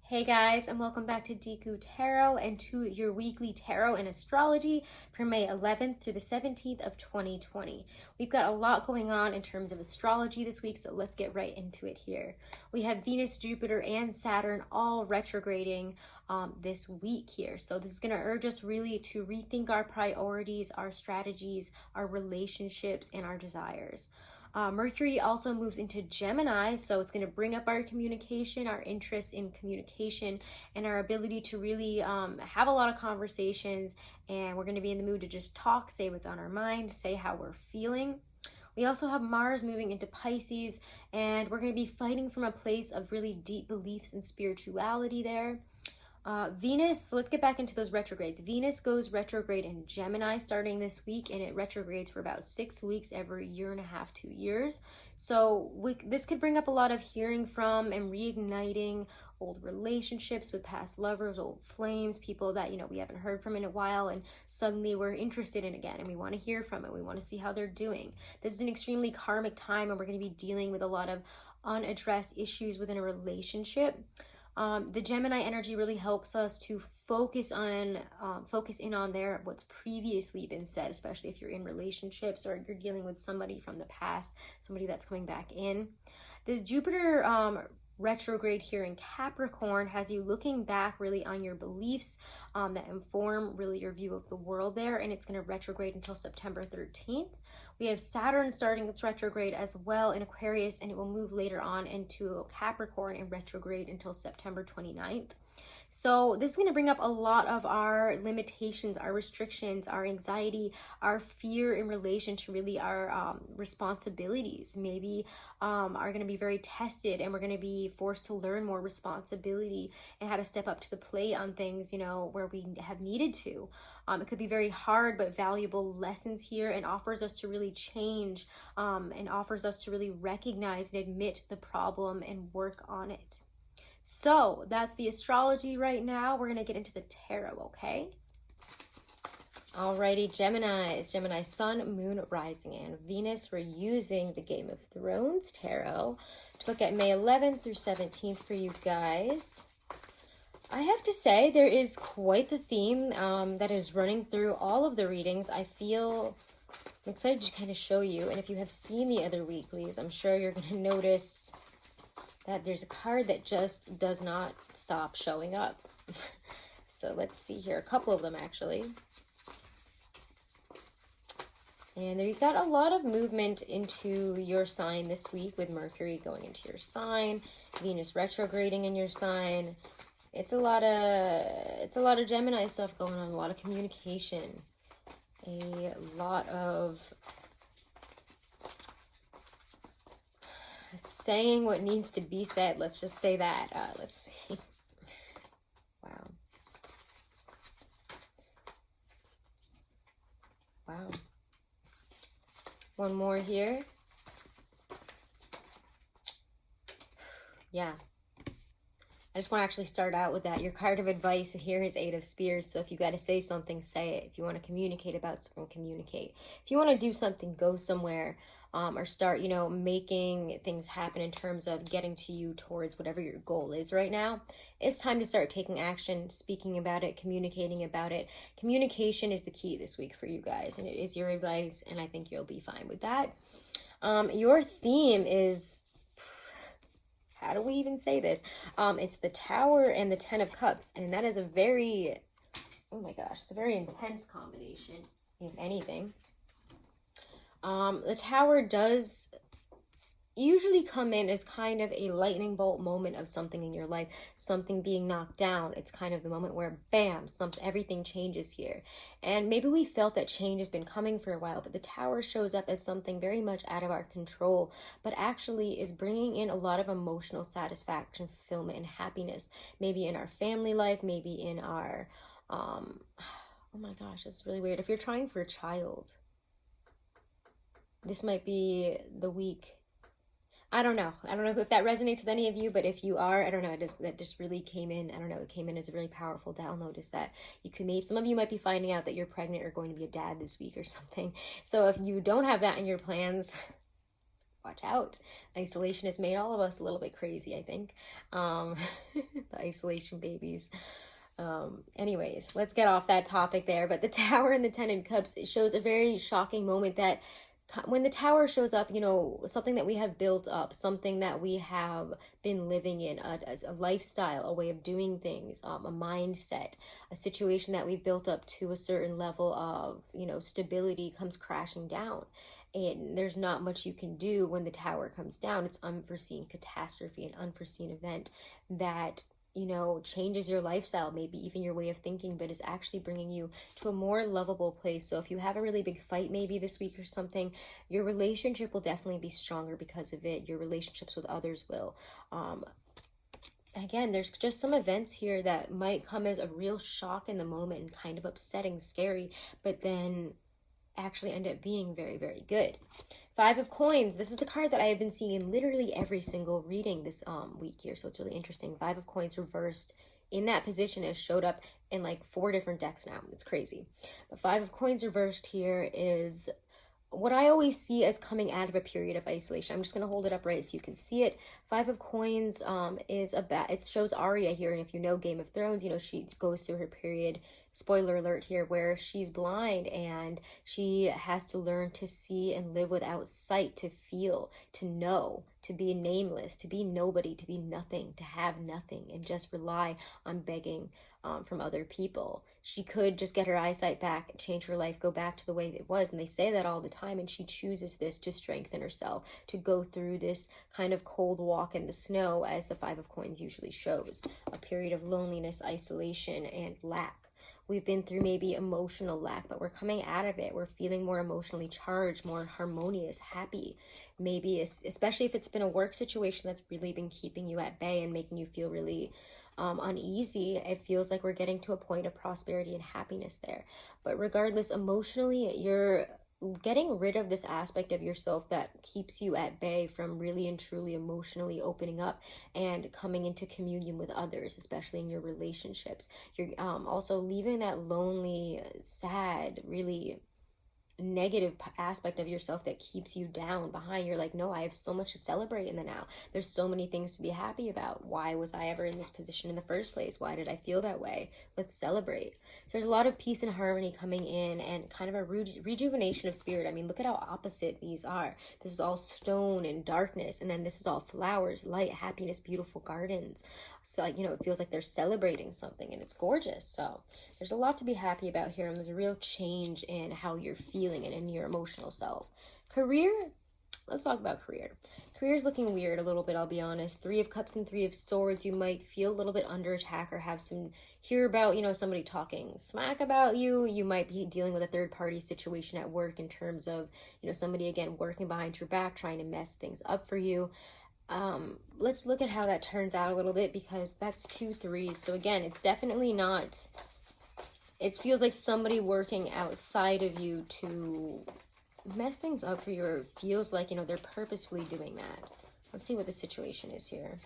Hey guys, and welcome back to Deku Tarot and to your weekly tarot and astrology for May 11th through the 17th of 2020. We've got a lot going on in terms of astrology this week, so let's get right into it here. We have Venus, Jupiter, and Saturn all retrograding this week here. So this is going to urge us really to rethink our priorities, our strategies, our relationships, and our desires. Mercury also moves into Gemini, so it's going to bring up our communication, our interest in communication, and our ability to really have a lot of conversations. And we're going to be in the mood to just talk, say what's on our mind, say how we're feeling. We also have Mars moving into Pisces, and we're going to be fighting from a place of really deep beliefs and spirituality there. Venus, so let's get back into those retrogrades. Venus goes retrograde in Gemini starting this week, and it retrogrades for about 6 weeks every year and a half, 2 years. So this could bring up a lot of hearing from and reigniting old relationships with past lovers, old flames, people that, we haven't heard from in a while, and suddenly we're interested in again, and we want to hear from it. We want to see how they're doing. This is an extremely karmic time, and we're going to be dealing with a lot of unaddressed issues within a relationship. The Gemini energy really helps us to focus in on what's previously been said, especially if you're in relationships or you're dealing with somebody from the past, somebody that's coming back in. This Jupiter retrograde here in Capricorn has you looking back really on your beliefs that inform really your view of the world there, and it's going to retrograde until September 13th. We have Saturn starting its retrograde as well in Aquarius, and it will move later on into Capricorn and retrograde until September 29th. So this is going to bring up a lot of our limitations, our restrictions, our anxiety, our fear in relation to really our responsibilities. Maybe are going to be very tested, and we're going to be forced to learn more responsibility and how to step up to the plate on things, where we have needed to. It could be very hard but valuable lessons here, and offers us to really change and offers us to really recognize and admit the problem and work on it. So that's the astrology right now. We're going to get into the tarot, okay? Alrighty, Gemini Sun, Moon, Rising, and Venus. We're using the Game of Thrones tarot to look at May 11th through 17th for you guys. I have to say, there is quite the theme that is running through all of the readings. I'm excited to kind of show you, and if you have seen the other weeklies, I'm sure you're going to notice that there's a card that just does not stop showing up. So let's see here, a couple of them actually. And you've got a lot of movement into your sign this week with Mercury going into your sign, Venus retrograding in your sign. It's a lot of Gemini stuff going on, a lot of communication, a lot of saying what needs to be said. Let's just say that. Let's see. Wow. One more here. Yeah. I just want to actually start out with that. Your card of advice here is Eight of Spears. So if you got to say something, say it. If you want to communicate about something, communicate. If you want to do something, go somewhere. Or start, making things happen in terms of getting to you towards whatever your goal is right now. It's time to start taking action, speaking about it, communicating about it. Communication is the key this week for you guys, and it is your advice, and I think you'll be fine with that. Your theme is, how do we even say this? It's the Tower and the Ten of Cups, and that is a very, oh my gosh, it's a very intense combination, if anything. The Tower does usually come in as kind of a lightning bolt moment of something in your life, something being knocked down. It's kind of the moment where, bam, everything changes here. And maybe we felt that change has been coming for a while, but the Tower shows up as something very much out of our control, but actually is bringing in a lot of emotional satisfaction, fulfillment, and happiness. Maybe in our family life, maybe in our, oh my gosh, it's really weird. If you're trying for a child, this might be the week. I don't know if that resonates with any of you, but if you are, I don't know, that just really came in. I don't know, it came in as a really powerful download, is that some of you might be finding out that you're pregnant or going to be a dad this week or something. So if you don't have that in your plans, watch out. Isolation has made all of us a little bit crazy, I think. The isolation babies. Anyways, let's get off that topic there. But the Tower and the Ten of Cups, it shows a very shocking moment that when the Tower shows up, you know, something that we have built up, something that we have been living in, a lifestyle, a way of doing things, a mindset, a situation that we've built up to a certain level of, you know, stability comes crashing down. And there's not much you can do when the Tower comes down. It's unforeseen catastrophe, an unforeseen event that, you know, changes your lifestyle, maybe even your way of thinking, but is actually bringing you to a more lovable place. So if you have a really big fight maybe this week or something, your relationship will definitely be stronger because of it. Your relationships with others will. Again, there's just some events here that might come as a real shock in the moment and kind of upsetting, scary, but then actually end up being very, very good. Five of Coins. This is the card that I have been seeing in literally every single reading this week here, so it's really interesting. Five of Coins reversed in that position has showed up in like 4 different decks now. It's crazy. The Five of Coins reversed here is what I always see as coming out of a period of isolation. I'm just going to hold it up right so you can see it. Five of Coins is it shows Arya here, and if you know Game of Thrones, you know she goes through her period, spoiler alert here, where she's blind and she has to learn to see and live without sight, to feel, to know, to be nameless, to be nobody, to be nothing, to have nothing, and just rely on begging from other people. She could just get her eyesight back, change her life, go back to the way it was, and they say that all the time, and she chooses this to strengthen herself, to go through this kind of cold walk in the snow, as the Five of Coins usually shows, a period of loneliness, isolation, and lack. We've been through maybe emotional lack, but we're coming out of it. We're feeling more emotionally charged, more harmonious, happy. Maybe, especially if it's been a work situation that's really been keeping you at bay and making you feel really uneasy, it feels like we're getting to a point of prosperity and happiness there. But regardless, emotionally, you're getting rid of this aspect of yourself that keeps you at bay from really and truly emotionally opening up and coming into communion with others, especially in your relationships. You're also leaving that lonely, sad, really negative aspect of yourself that keeps you down behind. You're like, no, I have so much to celebrate in the now. There's so many things to be happy about. Why was I ever in this position in the first place? Why did I feel that way? Let's celebrate. So there's a lot of peace and harmony coming in, and kind of a rejuvenation of spirit. I mean, look at how opposite these are. This is all stone and darkness, and then this is all flowers, light, happiness, beautiful gardens. So, you know, it feels like they're celebrating something, and it's gorgeous. So there's a lot to be happy about here, and there's a real change in how you're feeling and in your emotional self. Career, let's talk about career. Career is looking weird a little bit, I'll be honest. Three of Cups and Three of Swords. You might feel a little bit under attack or hear about, you know, somebody talking smack about you. You might be dealing with a third-party situation at work in terms of, you know, somebody, again, working behind your back, trying to mess things up for you. Let's look at how that turns out a little bit, because that's 2 threes. So again, it's definitely not, it feels like somebody working outside of you to mess things up for you, or feels like, you know, they're purposefully doing that. Let's see what the situation is here.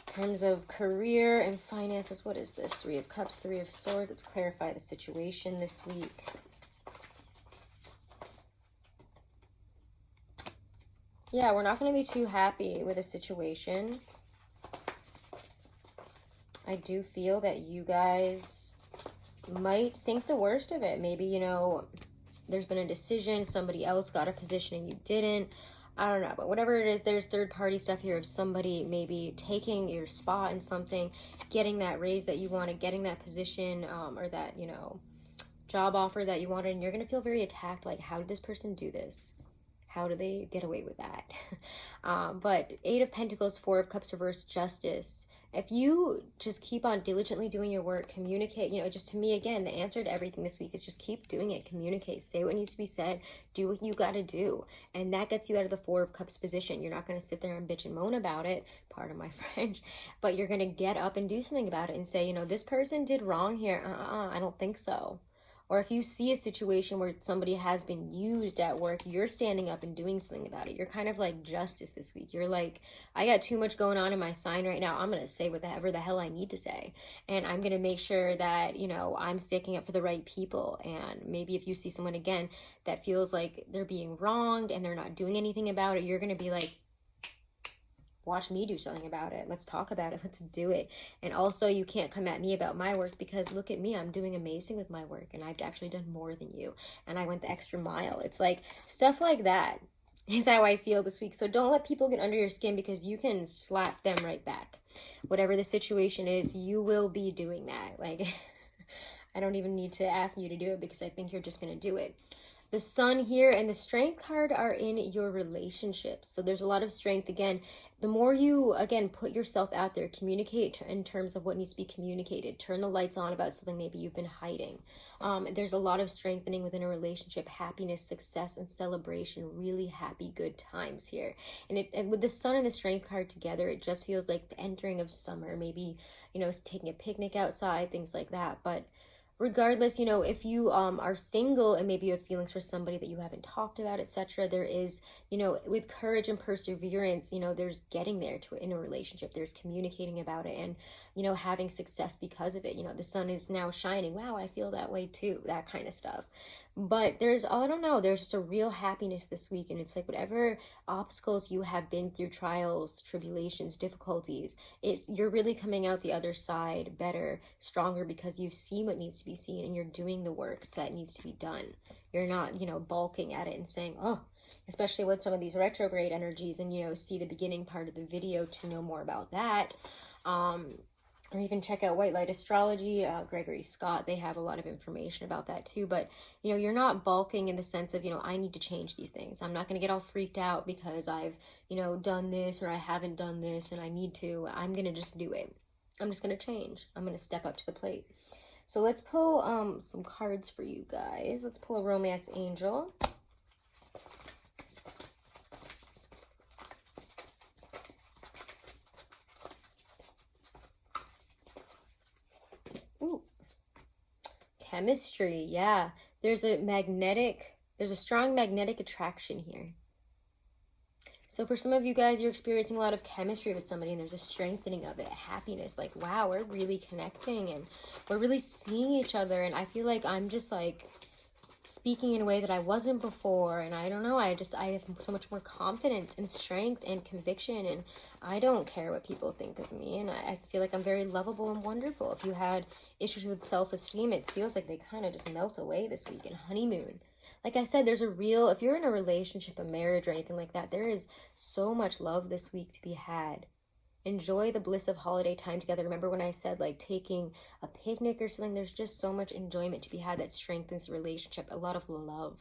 In terms of career and finances, what is this? 3 of Cups, 3 of Swords. Let's clarify the situation this week. Yeah, we're not going to be too happy with a situation. I do feel that you guys might think the worst of it. Maybe, you know, there's been a decision, somebody else got a position and you didn't. I don't know, but whatever it is, there's third-party stuff here of somebody maybe taking your spot in something, getting that raise that you wanted, getting that position, or that, you know, job offer that you wanted, and you're going to feel very attacked. Like, how did this person do this? How do they get away with that? But 8 of Pentacles, 4 of Cups reverse, Justice. If you just keep on diligently doing your work, communicate, you know, just to me, again, the answer to everything this week is just keep doing it. Communicate. Say what needs to be said. Do what you got to do. And that gets you out of the 4 of Cups position. You're not going to sit there and bitch and moan about it, pardon my French, but you're going to get up and do something about it and say, you know, this person did wrong here. I don't think so. Or if you see a situation where somebody has been used at work, you're standing up and doing something about it. You're kind of like Justice this week. You're like, I got too much going on in my sign right now. I'm going to say whatever the hell I need to say. And I'm going to make sure that, you know, I'm sticking up for the right people. And maybe if you see someone, again, that feels like they're being wronged and they're not doing anything about it, you're going to be like, watch me do something about it. Let's talk about it. Let's do it. And also, you can't come at me about my work, because look at me. I'm doing amazing with my work, and I've actually done more than you. And I went the extra mile. It's like stuff like that is how I feel this week. So don't let people get under your skin, because you can slap them right back. Whatever the situation is, you will be doing that. Like, I don't even need to ask you to do it, because I think you're just going to do it. The Sun here and the Strength card are in your relationships. So there's a lot of strength. Again, the more you, again, put yourself out there, communicate in terms of what needs to be communicated. Turn the lights on about something maybe you've been hiding. There's a lot of strengthening within a relationship, happiness, success, and celebration. Really happy, good times here. And with the Sun and the Strength card together, it just feels like the entering of summer. Maybe, taking a picnic outside, things like that. But regardless, if you are single and maybe you have feelings for somebody that you haven't talked about, etc., there is, with courage and perseverance, there's getting there in a relationship. There's communicating about it and, having success because of it. The sun is now shining. Wow, I feel that way too. That kind of stuff. But there's, I don't know, there's just a real happiness this week. And it's like whatever obstacles you have been through, trials, tribulations, difficulties, you're really coming out the other side better, stronger, because you've seen what needs to be seen and you're doing the work that needs to be done. You're not, balking at it and saying, oh, especially with some of these retrograde energies, and, see the beginning part of the video to know more about that. Or even check out White Light Astrology, Gregory Scott. They have a lot of information about that too. But, you're not balking in the sense of, I need to change these things. I'm not going to get all freaked out because I've, done this or I haven't done this and I need to. I'm going to just do it. I'm just going to change. I'm going to step up to the plate. So let's pull some cards for you guys. Let's pull a Romance Angel. Ooh. Chemistry, yeah. There's a strong magnetic attraction here. So for some of you guys, you're experiencing a lot of chemistry with somebody, and there's a strengthening of it, happiness. Like, wow, we're really connecting and we're really seeing each other. And I feel like I'm just like speaking in a way that I wasn't before. And I don't know, I have so much more confidence and strength and conviction, and I don't care what people think of me. And I feel like I'm very lovable and wonderful. If you had issues with self-esteem, it feels like they kind of just melt away this week. And honeymoon, like I said, there's if you're in a relationship, a marriage, or anything like that, there is so much love this week to be had. Enjoy the bliss of holiday time together. Remember when I said like taking a picnic or something? There's just so much enjoyment to be had that strengthens the relationship. A lot of love.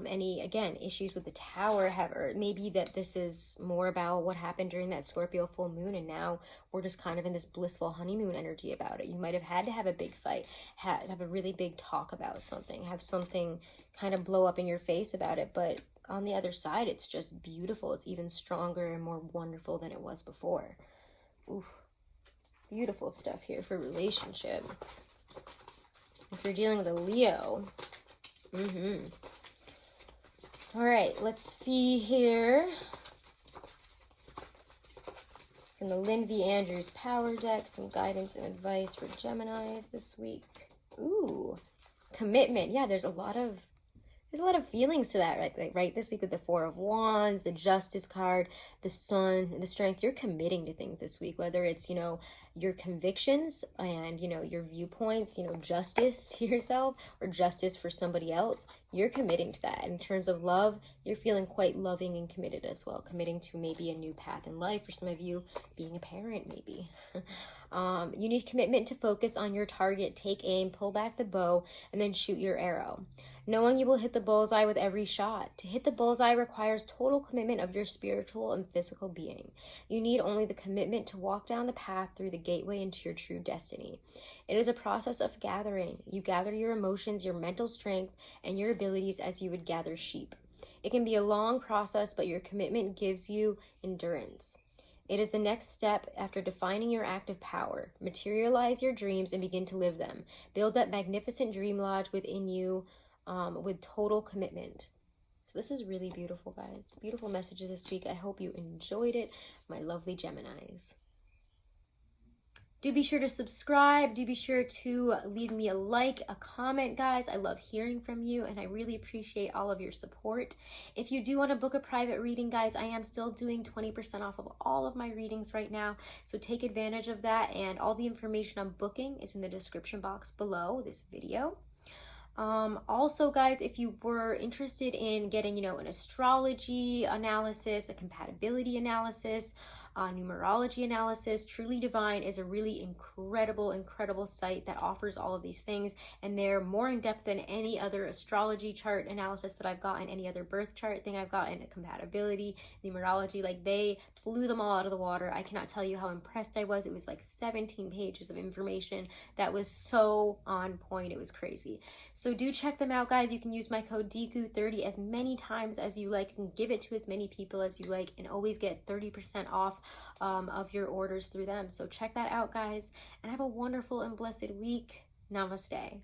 Any, again, issues with the Tower or maybe that this is more about what happened during that Scorpio full moon, and now we're just kind of in this blissful honeymoon energy about it. You might have had to have a big fight, have a really big talk about something, have something kind of blow up in your face about it, but on the other side, it's just beautiful. It's even stronger and more wonderful than it was before. Oof. Beautiful stuff here for relationship. If you're dealing with a Leo. All right, let's see here. From the Lynn V. Andrews Power Deck, some guidance and advice for Geminis this week. Ooh, commitment. Yeah, there's a lot of feelings to that, right? This week with the Four of Wands, the Justice card, the Sun, the Strength. You're committing to things this week, whether it's, your convictions and, your viewpoints, justice to yourself or justice for somebody else. You're committing to that. In terms of love, you're feeling quite loving and committed as well, committing to maybe a new path in life. For some of you, being a parent, maybe. You need commitment to focus on your target, take aim, pull back the bow, and then shoot your arrow. Knowing you will hit the bullseye with every shot. To hit the bullseye requires total commitment of your spiritual and physical being. You need only the commitment to walk down the path through the gateway into your true destiny. It is a process of gathering. You gather your emotions, your mental strength, and your abilities as you would gather sheep. It can be a long process, but your commitment gives you endurance. It is the next step after defining your active power. Materialize your dreams and begin to live them. Build that magnificent dream lodge within you with total commitment. So this is really beautiful, guys. Beautiful messages this week. I hope you enjoyed it, my lovely Geminis. Do be sure to subscribe. Do be sure to leave me a like, a comment, guys. I love hearing from you, and I really appreciate all of your support. If you do want to book a private reading, guys, I am still doing 20% off of all of my readings right now, so take advantage of that, and all the information on booking is in the description box below this video. Also, guys, if you were interested in getting, an astrology analysis, a compatibility analysis, numerology analysis, Truly Divine is a really incredible site that offers all of these things, and they're more in depth than any other astrology chart analysis that I've gotten, any other birth chart thing I've gotten, compatibility, numerology. Like, they blew them all out of the water. I cannot tell you how impressed I was. It was like 17 pages of information that was so on point. It was crazy. So do check them out, guys. You can use my code Deku30 as many times as you like, and give it to as many people as you like, and always get 30% off of your orders through them. So check that out, guys, and have a wonderful and blessed week. Namaste.